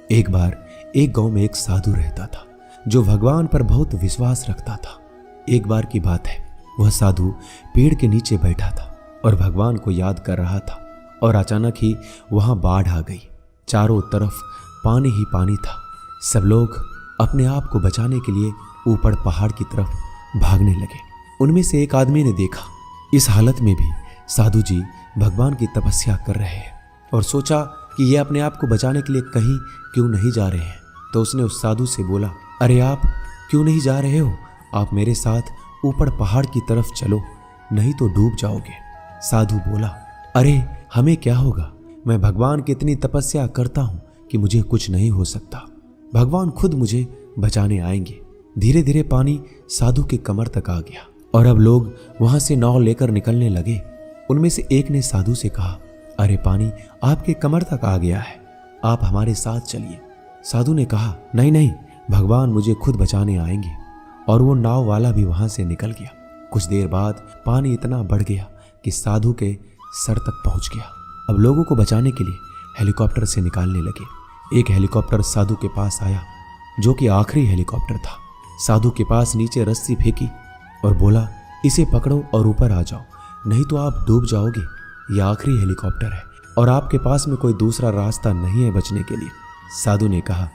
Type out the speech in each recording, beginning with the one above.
एक बार एक गांव में एक साधु रहता था जो भगवान पर बहुत विश्वास रखता था। एक बार की बात है, वह साधु पेड़ के नीचे बैठा था और भगवान को याद कर रहा था और अचानक ही वहां बाढ़ आ गई। चारों तरफ पानी ही पानी था। सब लोग अपने आप को बचाने के लिए ऊपर पहाड़ की तरफ भागने लगे। उनमें से एक आदमी ने देखा इस हालत में भी साधु जी भगवान की तपस्या कर रहे हैं और सोचा कि ये अपने आप को बचाने के लिए कहीं क्यों नहीं जा रहे हैं। तो उसने उस साधु से बोला, अरे आप क्यों नहीं जा रहे हो? आप मेरे साथ ऊपर पहाड़ की तरफ चलो, नहीं तो डूब जाओगे। साधु बोला, अरे हमें क्या होगा, मैं भगवान की इतनी तपस्या करता हूं कि मुझे कुछ नहीं हो सकता। भगवान खुद मुझे बचाने आएंगे। धीरे धीरे पानी साधु के कमर तक आ गया और अब लोग वहां से नाव लेकर निकलने लगे। उनमें से एक ने साधु से कहा, अरे पानी आपके कमर तक आ गया है, आप हमारे साथ चलिए। साधु ने कहा, नहीं नहीं, भगवान मुझे खुद बचाने आएंगे। और वो नाव वाला भी वहां से निकल गया। कुछ देर बाद पानी इतना बढ़ गया कि साधु के सर तक पहुंच गया। अब लोगों को बचाने के लिए हेलीकॉप्टर से निकालने लगे। एक हेलीकॉप्टर साधु के पास आया जो कि आखिरी हेलीकॉप्टर था। साधु के पास नीचे रस्सी फेंकी और बोला, इसे पकड़ो और ऊपर आ जाओ, नहीं तो आप डूब जाओगे। यह आखिरी हेलीकॉप्टर है और आपके पास में कोई दूसरा रास्ता नहीं है बचने के लिए। साधु ने कहा,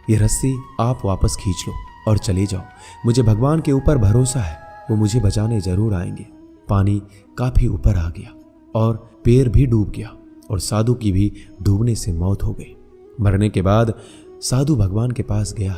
ये रस्सी आप वापस खींच लो और चले जाओ। मुझे भगवान के ऊपर भरोसा है, वो मुझे बचाने जरूर आएंगे। पानी काफी ऊपर आ गया और पैर भी डूब गया और साधु की भी डूबने से मौत हो गई। मरने के बाद साधु भगवान के पास गया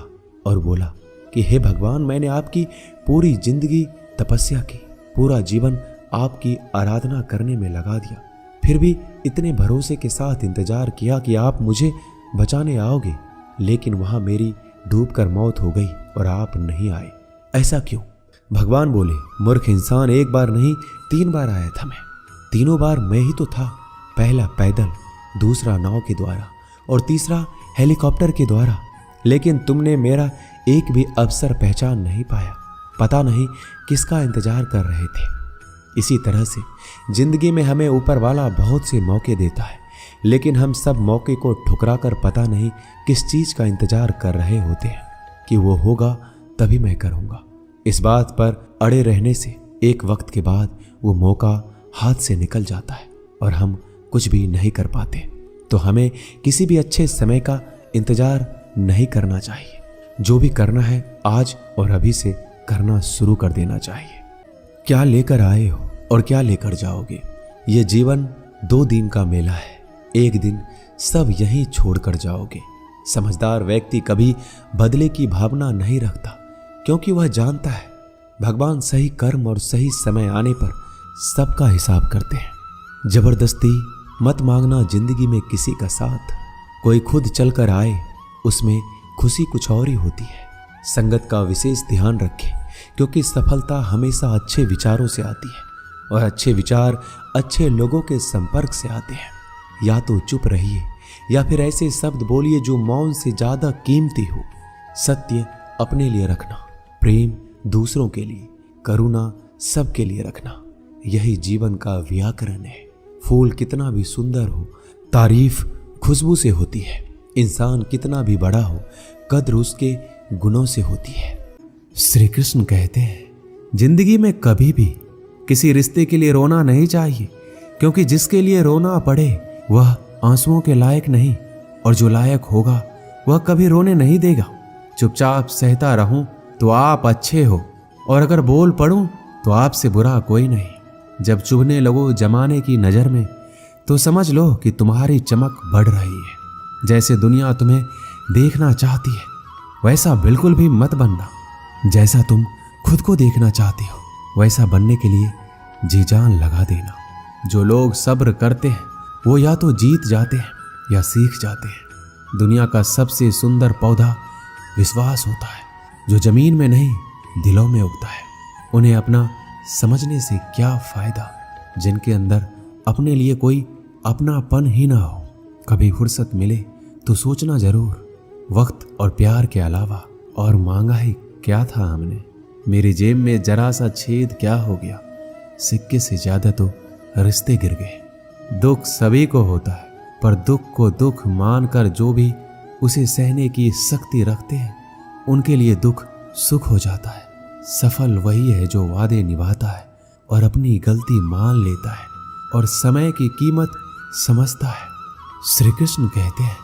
और बोला कि हे भगवान, मैंने आपकी पूरी जिंदगी तपस्या की, पूरा जीवन आपकी आराधना करने में लगा दिया, फिर भी इतने भरोसे के साथ इंतजार किया कि आप मुझे बचाने आओगे, लेकिन वहां मेरी डूबकर मौत हो गई और आप नहीं आए। ऐसा क्यों? भगवान बोले, मूर्ख इंसान, एक बार नहीं 3 बार आया था मैं। तीनों बार मैं ही तो था। पहला पैदल, दूसरा नाव के द्वारा और तीसरा हेलीकॉप्टर के द्वारा, लेकिन तुमने मेरा एक भी अवसर पहचान नहीं पाया। पता नहीं किसका इंतजार कर रहे थे। इसी तरह से जिंदगी में हमें ऊपर वाला बहुत से मौके देता है, लेकिन हम सब मौके को ठुकरा कर पता नहीं किस चीज का इंतजार कर रहे होते हैं कि वो होगा तभी मैं करूंगा। इस बात पर अड़े रहने से एक वक्त के बाद वो मौका हाथ से निकल जाता है और हम कुछ भी नहीं कर पाते। तो हमें किसी भी अच्छे समय का इंतजार नहीं करना चाहिए। जो भी करना है आज और अभी से करना शुरू कर देना चाहिए। क्या लेकर आए हो और क्या लेकर जाओगे? ये जीवन 2 दिन का मेला है। एक दिन सब यहीं छोड़कर जाओगे। समझदार व्यक्ति कभी बदले की भावना नहीं रखता, क्योंकि वह जानता है भगवान सही कर्म और सही समय आने पर सबका हिसाब करते हैं। जबरदस्ती मत मांगना जिंदगी में किसी का साथ। कोई खुद चलकर आए, उसमें खुशी कुछ और ही होती है। संगत का विशेष ध्यान रखें, क्योंकि सफलता हमेशा अच्छे विचारों से आती है और अच्छे विचार अच्छे लोगों के संपर्क से आते हैं। या तो चुप रहिए या फिर ऐसे शब्द बोलिए जो मौन से ज्यादा कीमती हो। सत्य अपने लिए रखना, प्रेम दूसरों के लिए, करुणा सबके लिए रखना, यही जीवन का व्याकरण है। फूल कितना भी सुंदर हो, तारीफ खुशबू से होती है। इंसान कितना भी बड़ा हो, कद्र उसके गुणों से होती है। श्री कृष्ण कहते हैं, जिंदगी में कभी भी किसी रिश्ते के लिए रोना नहीं चाहिए, क्योंकि जिसके लिए रोना पड़े वह आंसुओं के लायक नहीं, और जो लायक होगा वह कभी रोने नहीं देगा। चुपचाप सहता रहूं तो आप अच्छे हो, और अगर बोल पड़ूं तो आपसे बुरा कोई नहीं। जब चुभने लगो जमाने की नजर में, तो समझ लो कि तुम्हारी चमक बढ़ रही है। जैसे दुनिया तुम्हें देखना चाहती है, वैसा बिल्कुल भी मत बनना। जैसा तुम खुद को देखना चाहती हो, वैसा बनने के लिए जी जान लगा देना। जो लोग सब्र करते हैं वो या तो जीत जाते हैं या सीख जाते हैं। दुनिया का सबसे सुंदर पौधा विश्वास होता है, जो जमीन में नहीं दिलों में उगता है। उन्हें अपना समझने से क्या फायदा, जिनके अंदर अपने लिए कोई अपनापन ही ना हो। कभी फुर्सत मिले तो सोचना जरूर, वक्त और प्यार के अलावा और मांगा ही क्या था हमने। मेरी जेब में जरा सा छेद क्या हो गया, सिक्के से ज्यादा तो रिश्ते गिर गए। दुख सभी को होता है, पर दुख को दुख मानकर जो भी उसे सहने की शक्ति रखते हैं, उनके लिए दुख सुख हो जाता है। सफल वही है जो वादे निभाता है और अपनी गलती मान लेता है और समय की कीमत समझता है। श्री कृष्ण कहते हैं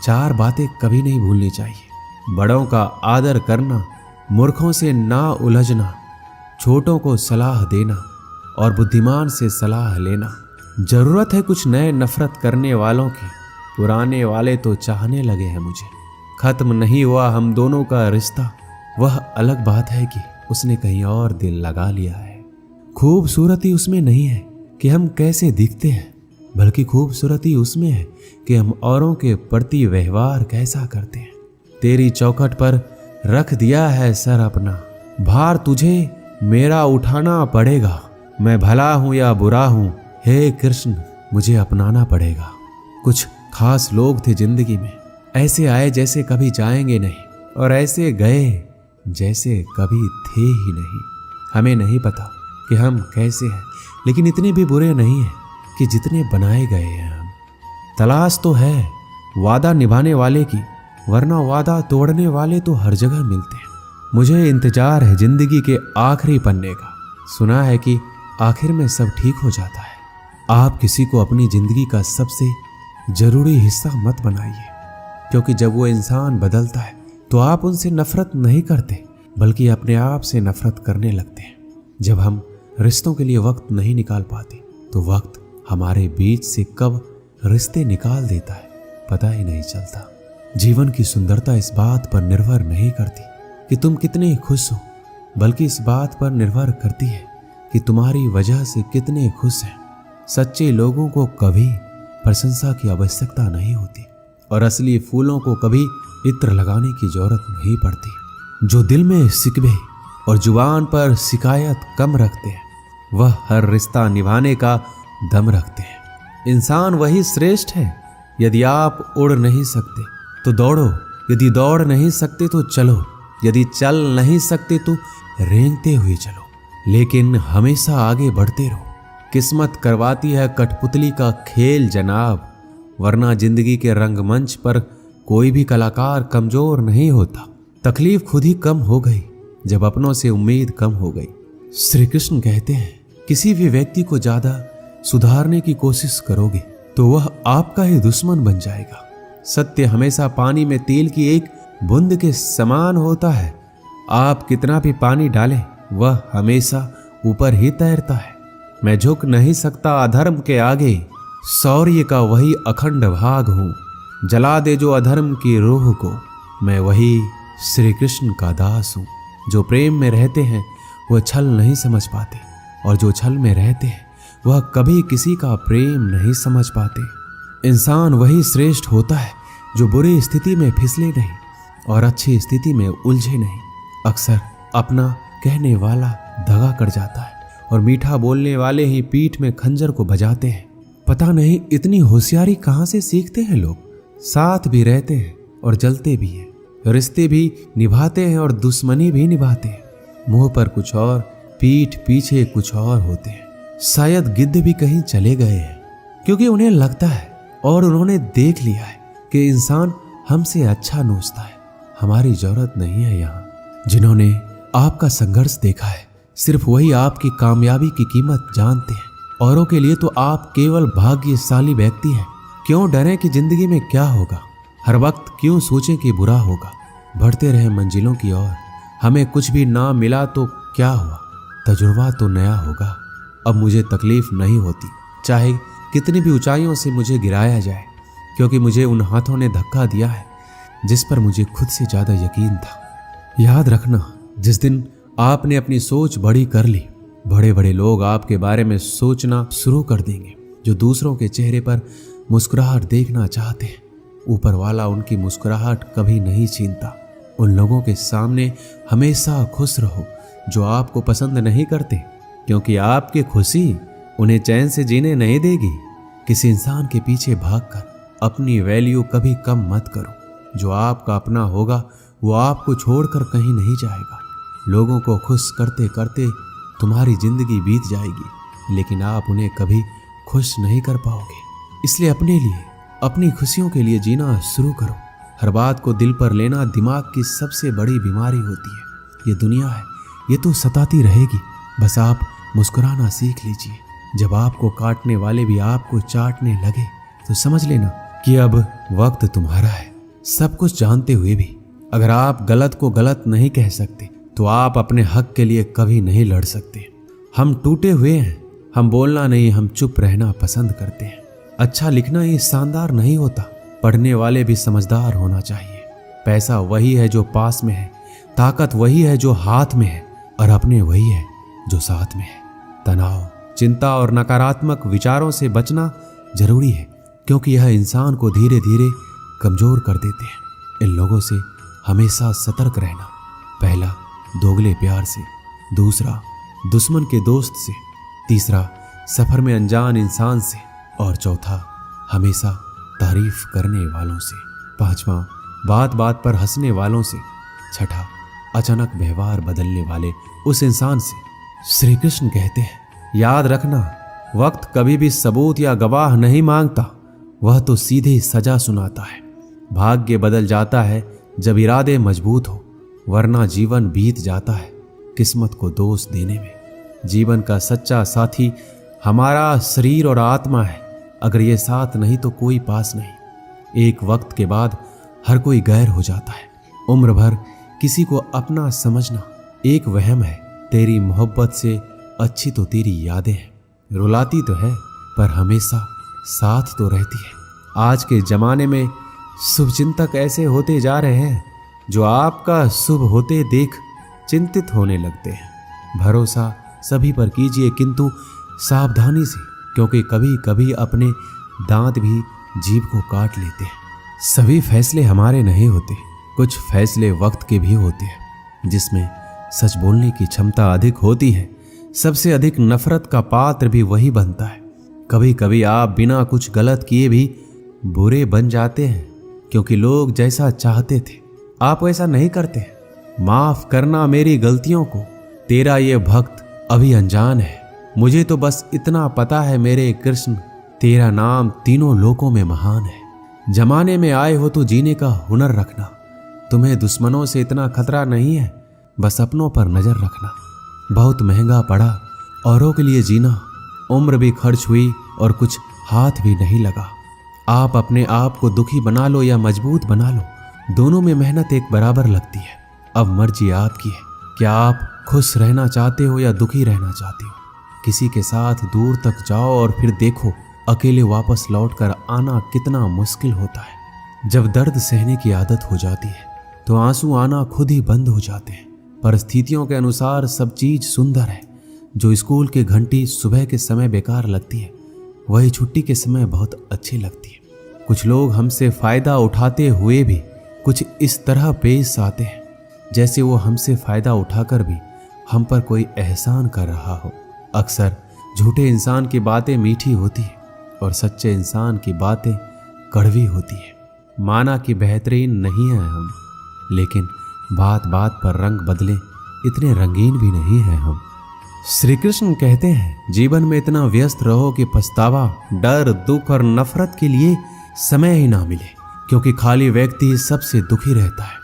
4 बातें कभी नहीं भूलनी चाहिए। बड़ों का आदर करना, मूर्खों से ना उलझना, छोटों को सलाह देना और बुद्धिमान से सलाह लेना। जरूरत है कुछ नए नफरत करने वालों की, पुराने वाले तो चाहने लगे हैं मुझे। खत्म नहीं हुआ हम दोनों का रिश्ता, वह अलग बात है कि उसने कहीं और दिल लगा लिया है। खूबसूरती उसमें नहीं है कि हम कैसे दिखते हैं, बल्कि खूबसूरती उसमें है कि हम औरों के प्रति व्यवहार कैसा करते हैं। तेरी चौखट पर रख दिया है सर अपना, भार तुझे मेरा उठाना पड़ेगा। मैं भला हूं या बुरा हूं, हे कृष्ण मुझे अपनाना पड़ेगा। कुछ खास लोग थे जिंदगी में, ऐसे आए जैसे कभी जाएंगे नहीं और ऐसे गए जैसे कभी थे ही नहीं। हमें नहीं पता कि हम कैसे हैं, लेकिन इतने भी बुरे नहीं हैं कि जितने बनाए गए हैं हम। तलाश तो है वादा निभाने वाले की, वरना वादा तोड़ने वाले तो हर जगह मिलते हैं। मुझे इंतजार है जिंदगी के आखिरी पन्ने का। सुना है कि आखिर में सब ठीक हो जाता है। आप किसी को अपनी जिंदगी का सबसे जरूरी हिस्सा मत बनाइए, क्योंकि जब वो इंसान बदलता है तो आप उनसे नफरत नहीं करते, बल्कि अपने आप से नफरत करने लगते हैं। जब हम रिश्तों के लिए वक्त नहीं निकाल पाते तो वक्त हमारे बीच से कब रिश्ते निकाल देता है पता ही नहीं चलता। जीवन की सुंदरता इस बात पर निर्भर नहीं करती कि तुम कितने खुश हो, बल्कि इस बात पर निर्भर करती है कि तुम्हारी वजह से कितने खुश हैं। सच्चे लोगों को कभी प्रशंसा की आवश्यकता नहीं होती और असली फूलों को कभी इत्र लगाने की जरूरत नहीं पड़ती। जो दिल में शिकवे और जुबान पर शिकायत कम रखते हैं, वह हर रिश्ता निभाने का दम रखते हैं। इंसान वही श्रेष्ठ है। यदि आप उड़ नहीं सकते तो दौड़ो, यदि दौड़ नहीं सकते तो चलो, यदि चल नहीं सकते तो रेंगते हुए चलो, लेकिन हमेशा आगे बढ़ते रहो। किस्मत करवाती है कठपुतली का खेल जनाब, वरना जिंदगी के रंगमंच पर कोई भी कलाकार कमजोर नहीं होता। तकलीफ खुद ही कम हो गई जब अपनों से उम्मीद कम हो गई। श्री कृष्ण कहते हैं किसी भी व्यक्ति को ज्यादा सुधारने की कोशिश करोगे तो वह आपका ही दुश्मन बन जाएगा। सत्य हमेशा पानी में तेल की एक बूंद के समान होता है। आप कितना भी पानी डालें, वह हमेशा ऊपर ही तैरता है। मैं झुक नहीं सकता अधर्म के आगे, शौर्य का वही अखंड भाग हूं। जला दे जो अधर्म की रूह को, मैं वही श्री कृष्ण का दास हूं। जो प्रेम में रहते हैं वह छल नहीं समझ पाते, और जो छल में रहते हैं वह कभी किसी का प्रेम नहीं समझ पाते। इंसान वही श्रेष्ठ होता है जो बुरी स्थिति में फिसले नहीं और अच्छी स्थिति में उलझे नहीं। अक्सर अपना कहने वाला दगा कर जाता है और मीठा बोलने वाले ही पीठ में खंजर को बजाते हैं। पता नहीं इतनी होशियारी कहाँ से सीखते हैं लोग। साथ भी रहते हैं और जलते भी हैं, रिश्ते भी निभाते हैं और दुश्मनी भी निभाते हैं। मुंह पर कुछ और, पीठ पीछे कुछ और होते हैं। शायद गिद्ध भी कहीं चले गए हैं, क्योंकि उन्हें लगता है और उन्होंने देख लिया है कि इंसान हमसे अच्छा नोचता है। हमारी जरूरत नहीं है यहाँ। जिन्होंने आपका संघर्ष देखा है, सिर्फ वही आपकी कामयाबी की कीमत जानते हैं। औरों के लिए तो आप केवल भाग्यशाली व्यक्ति हैं। क्यों डरें कि जिंदगी में क्या होगा, हर वक्त क्यों सोचें कि बुरा होगा। बढ़ते रहे मंजिलों की ओर। हमें कुछ भी ना मिला तो क्या हुआ, तजुर्बा तो नया होगा। अब मुझे तकलीफ नहीं होती, चाहे कितनी भी ऊंचाइयों से मुझे गिराया जाए, क्योंकि मुझे उन हाथों ने धक्का दिया है जिस पर मुझे खुद से ज्यादा यकीन था। याद रखना, जिस दिन आपने अपनी सोच बड़ी कर ली, बड़े बड़े लोग आपके बारे में सोचना शुरू कर देंगे। जो दूसरों के चेहरे पर मुस्कुराहट देखना चाहते हैं, ऊपर वाला उनकी मुस्कुराहट कभी नहीं छीनता। उन लोगों के सामने हमेशा खुश रहो जो आपको पसंद नहीं करते, क्योंकि आपकी खुशी उन्हें चैन से जीने नहीं देगी। किसी इंसान के पीछे भागकर अपनी वैल्यू कभी कम मत करो। जो आपका अपना होगा वो आपको छोड़कर कहीं नहीं जाएगा। लोगों को खुश करते करते तुम्हारी जिंदगी बीत जाएगी, लेकिन आप उन्हें कभी खुश नहीं कर पाओगे। इसलिए अपने लिए, अपनी खुशियों के लिए जीना शुरू करो। हर बात को दिल पर लेना दिमाग की सबसे बड़ी बीमारी होती है। ये दुनिया है, ये तो सताती रहेगी, बस आप मुस्कुराना सीख लीजिए। जब आपको काटने वाले भी आपको चाटने लगे तो समझ लेना कि अब वक्त तुम्हारा है। सब कुछ जानते हुए भी अगर आप गलत को गलत नहीं कह सकते तो आप अपने हक के लिए कभी नहीं लड़ सकते। हम टूटे हुए हैं, हम बोलना नहीं, हम चुप रहना पसंद करते हैं। अच्छा लिखना ये शानदार नहीं होता, पढ़ने वाले भी समझदार होना चाहिए। पैसा वही है जो पास में है, ताकत वही है जो हाथ में है, और अपने वही है जो साथ में है। तनाव, चिंता और नकारात्मक विचारों से बचना जरूरी है, क्योंकि यह इंसान को धीरे धीरे कमजोर कर देते हैं। इन लोगों से हमेशा सतर्क रहना। पहला, दोगले प्यार से। दूसरा, दुश्मन के दोस्त से। तीसरा, सफर में अनजान इंसान से। और चौथा, हमेशा तारीफ करने वालों से। पांचवा, बात बात पर हंसने वालों से। छठा, अचानक व्यवहार बदलने वाले उस इंसान से। श्री कृष्ण कहते हैं, याद रखना, वक्त कभी भी सबूत या गवाह नहीं मांगता, वह तो सीधे सजा सुनाता है। भाग्य बदल जाता है जब इरादे मजबूत हो, वरना जीवन बीत जाता है किस्मत को दोष देने में। जीवन का सच्चा साथी हमारा शरीर और आत्मा है। अगर ये साथ नहीं तो कोई पास नहीं। एक वक्त के बाद हर कोई गैर हो जाता है। उम्र भर किसी को अपना समझना एक वहम है। तेरी मोहब्बत से अच्छी तो तेरी यादें हैं। रुलाती तो है पर हमेशा साथ तो रहती है। आज के जमाने में शुभचिंतक ऐसे होते जा रहे हैं जो आपका शुभ होते देख चिंतित होने लगते हैं। भरोसा सभी पर कीजिए, किंतु सावधानी से, क्योंकि कभी कभी अपने दांत भी जीभ को काट लेते हैं। सभी फैसले हमारे नहीं होते, कुछ फैसले वक्त के भी होते हैं, जिसमें सच बोलने की क्षमता अधिक होती है। सबसे अधिक नफरत का पात्र भी वही बनता है। कभी कभी आप बिना कुछ गलत किए भी बुरे बन जाते हैं, क्योंकि लोग जैसा चाहते थे आप वैसा नहीं करते। माफ करना मेरी गलतियों को, तेरा ये भक्त अभी अनजान है। मुझे तो बस इतना पता है मेरे कृष्ण, तेरा नाम तीनों लोकों में महान है। जमाने में आए हो तो जीने का हुनर रखना। तुम्हें दुश्मनों से इतना खतरा नहीं है, बस अपनों पर नजर रखना। बहुत महंगा पड़ा औरों के लिए जीना। उम्र भी खर्च हुई और कुछ हाथ भी नहीं लगा। आप अपने आप को दुखी बना लो या मजबूत बना लो, दोनों में मेहनत एक बराबर लगती है। अब मर्जी आपकी है, क्या आप खुश रहना चाहते हो या दुखी रहना चाहते हो। किसी के साथ दूर तक जाओ और फिर देखो अकेले वापस लौटकर आना कितना मुश्किल होता है। जब दर्द सहने की आदत हो जाती है तो आंसू आना खुद ही बंद हो जाते हैं। परिस्थितियों के अनुसार सब चीज सुंदर है। जो स्कूल की घंटी सुबह के समय बेकार लगती है, वही छुट्टी के समय बहुत अच्छी लगती है। कुछ लोग हमसे फायदा उठाते हुए भी कुछ इस तरह पेश आते हैं जैसे वो हमसे फायदा उठाकर भी हम पर कोई एहसान कर रहा हो। अक्सर झूठे इंसान की बातें मीठी होती है और सच्चे इंसान की बातें कड़वी होती है। माना कि बेहतरीन नहीं है हम, लेकिन बात बात पर रंग बदले इतने रंगीन भी नहीं है हम। श्री कृष्ण कहते हैं, जीवन में इतना व्यस्त रहो कि पछतावा, डर, दुख और नफरत के लिए समय ही ना मिले, क्योंकि खाली व्यक्ति सबसे दुखी रहता है।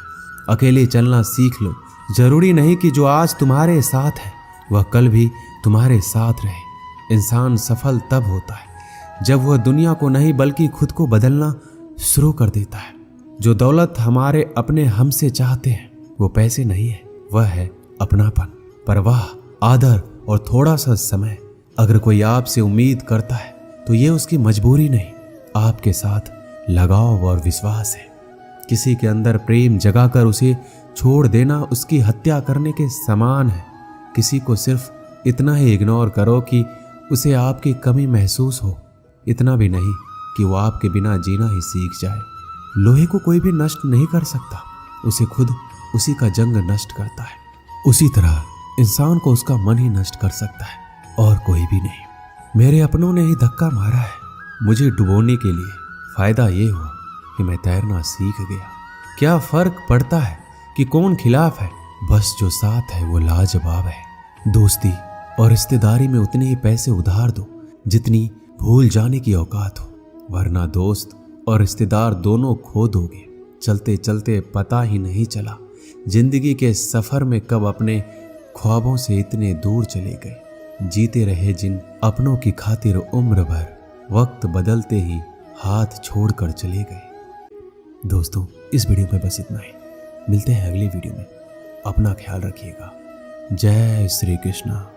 अकेले चलना सीख लो। जरूरी नहीं कि जो आज तुम्हारे साथ है वह कल भी तुम्हारे साथ रहे। इंसान सफल तब होता है जब वह दुनिया को नहीं बल्कि खुद को बदलना शुरू कर देता है। जो दौलत हमारे अपने हमसे चाहते हैं वो पैसे नहीं है, वह है अपनापन, परवाह, आदर और थोड़ा सा समय। अगर कोई आपसे उम्मीद करता है तो ये उसकी मजबूरी नहीं, आपके साथ लगाव और विश्वास है। किसी के अंदर प्रेम जगाकर उसे छोड़ देना उसकी हत्या करने के समान है। किसी को सिर्फ इतना ही इग्नोर करो कि उसे आपकी कमी महसूस हो, इतना भी नहीं कि वो आपके बिना जीना ही सीख जाए। लोहे को कोई भी नष्ट नहीं कर सकता, उसे खुद उसी का जंग नष्ट करता है। उसी तरह इंसान को उसका मन ही नष्ट कर सकता है और कोई भी नहीं। मेरे अपनों ने ही धक्का मारा है मुझे डुबोने के लिए। फायदा ये हुआ कि मैं तैरना सीख गया। क्या फर्क पड़ता है कि कौन खिलाफ है, बस जो साथ है वो लाजवाब है। दोस्ती और रिश्तेदारी में उतने ही पैसे उधार दो जितनी भूल जाने की औकात हो, वरना दोस्त और रिश्तेदार दोनों खो दोगे। चलते चलते पता ही नहीं चला जिंदगी के सफर में कब अपने ख्वाबों से इतने दूर चले गए। जीते रहे जिन अपनों की खातिर उम्र भर, वक्त बदलते ही हाथ छोड़कर चले गए। दोस्तों, इस वीडियो में बस इतना ही। मिलते हैं अगली वीडियो में। अपना ख्याल रखिएगा। जय श्री कृष्णा।